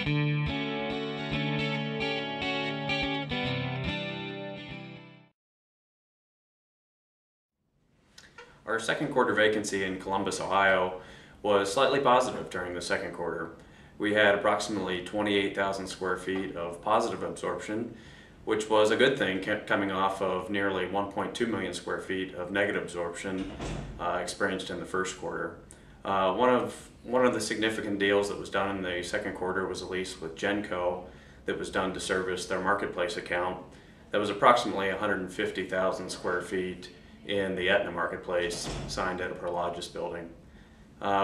Our second quarter vacancy in Columbus, Ohio was slightly positive during the second quarter. We had approximately 28,000 square feet of positive absorption, which was a good thing coming off of nearly 1.2 million square feet of negative absorption experienced in the first quarter. One of the significant deals that was done in the second quarter was a lease with Genco that was done to service their marketplace account. That was approximately 150,000 square feet in the Etna marketplace, signed at a Prologis building.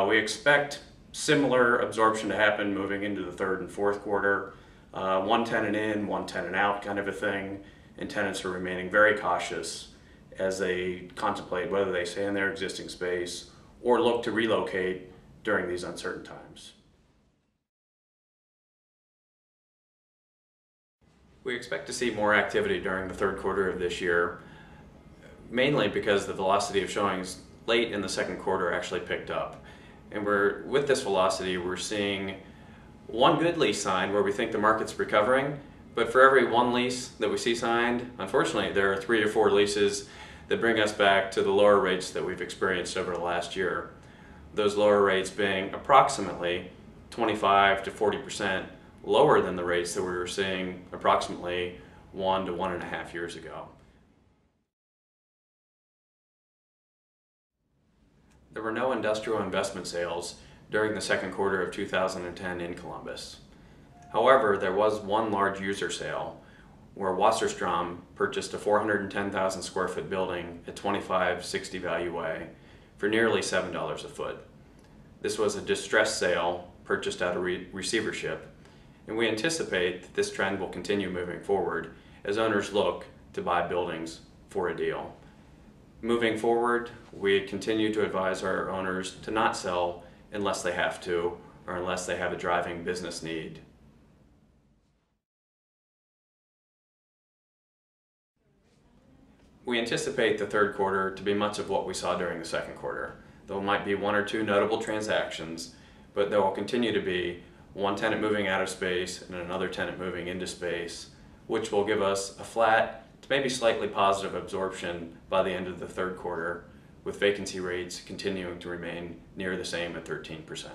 We expect similar absorption to happen moving into the third and fourth quarter. One tenant in, one tenant out kind of a thing, and tenants are remaining very cautious as they contemplate whether they stay in their existing space or look to relocate during these uncertain times. We expect to see more activity during the third quarter of this year, mainly because the velocity of showings late in the second quarter actually picked up. And with this velocity, we're seeing one good lease signed where we think the market's recovering, but for every one lease that we see signed, unfortunately, there are 3 to 4 leases that bring us back to the lower rates that we've experienced over the last year. Those lower rates being approximately 25 to 40% lower than the rates that we were seeing approximately 1 to 1.5 years ago. There were no industrial investment sales during the second quarter of 2010 in Columbus. However, there was one large user sale where Wasserstrom purchased a 410,000 square foot building at 2560 Value Way for nearly $7 a foot. This was a distressed sale purchased out of receivership, and we anticipate that this trend will continue moving forward as owners look to buy buildings for a deal. Moving forward, we continue to advise our owners to not sell unless they have to or unless they have a driving business need. We anticipate the third quarter to be much of what we saw during the second quarter. There might be 1 or 2 notable transactions, but there will continue to be one tenant moving out of space and another tenant moving into space, which will give us a flat to maybe slightly positive absorption by the end of the third quarter, with vacancy rates continuing to remain near the same at 13%.